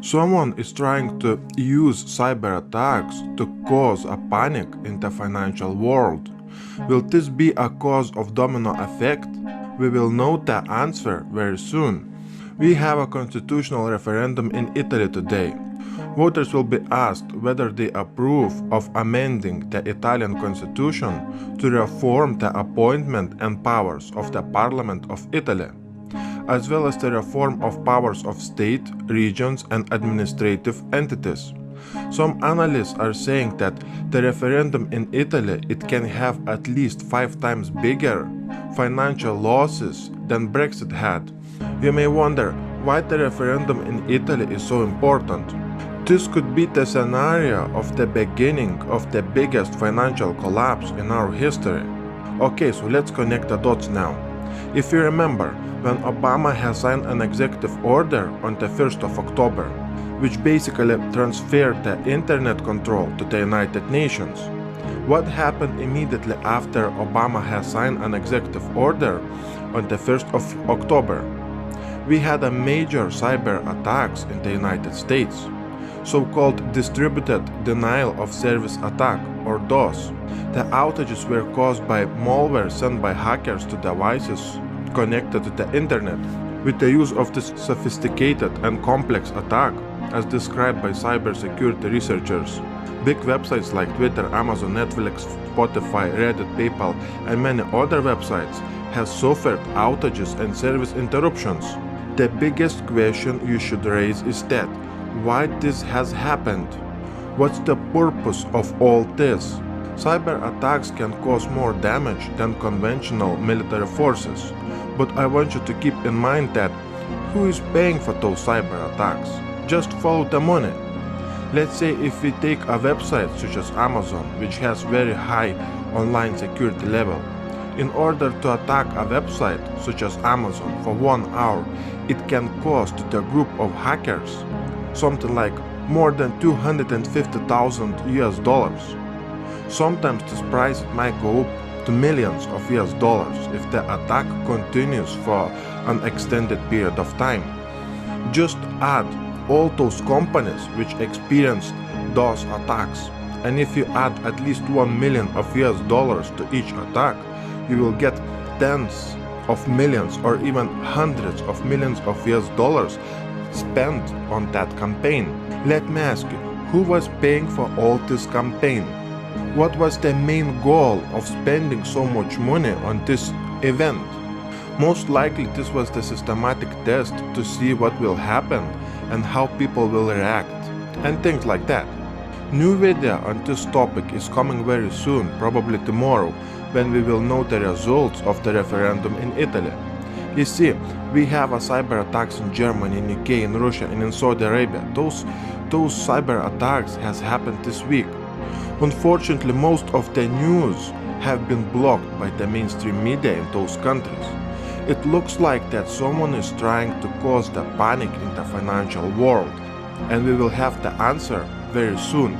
Someone is trying to use cyber attacks to cause a panic in the financial world. Will this be a cause of domino effect? We will know the answer very soon. We have a constitutional referendum in Italy today. Voters will be asked whether they approve of amending the Italian constitution to reform the appointment and powers of the Parliament of Italy, as well as the reform of powers of state, regions, and administrative entities. Some analysts are saying that the referendum in Italy it can have at least 5 times bigger financial losses than Brexit had. You may wonder why the referendum in Italy is so important. This could be the scenario of the beginning of the biggest financial collapse in our history. Okay, so let's connect the dots now. If you remember, when Obama has signed an executive order on the 1st of October, which basically transferred the internet control to the United Nations. What happened immediately after Obama has signed an executive order on the 1st of October? We had a major cyber attacks in the United States, so-called Distributed Denial of Service Attack, or DOS. The outages were caused by malware sent by hackers to devices connected to the internet. With the use of this sophisticated and complex attack, as described by cybersecurity researchers, big websites like Twitter, Amazon, Netflix, Spotify, Reddit, PayPal, and many other websites have suffered outages and service interruptions. The biggest question you should raise is that why this has happened? What's the purpose of all this? Cyber attacks can cause more damage than conventional military forces, but I want you to keep in mind that who is paying for those cyber attacks? Just follow the money. Let's say if we take a website such as Amazon, which has very high online security level. In order to attack a website such as Amazon for 1 hour, it can cost the group of hackers something like more than $250,000 US. Sometimes this price might go up to millions of US dollars if the attack continues for an extended period of time. Just add all those companies which experienced DOS attacks, and if you add at least 1 million of US dollars to each attack, you will get tens of millions or even hundreds of millions of US dollars spent on that campaign. Let me ask you, who was paying for all this campaign? What was the main goal of spending so much money on this event? Most likely this was the systematic test to see what will happen and how people will react, and things like that. New video on this topic is coming very soon, probably tomorrow, when we will know the results of the referendum in Italy. You see, we have a cyber attacks in Germany, in UK, in Russia, and in Saudi Arabia. Those cyber attacks has happened this week. Unfortunately, most of the news have been blocked by the mainstream media in those countries. It looks like that someone is trying to cause the panic in the financial world, and we will have the answer very soon.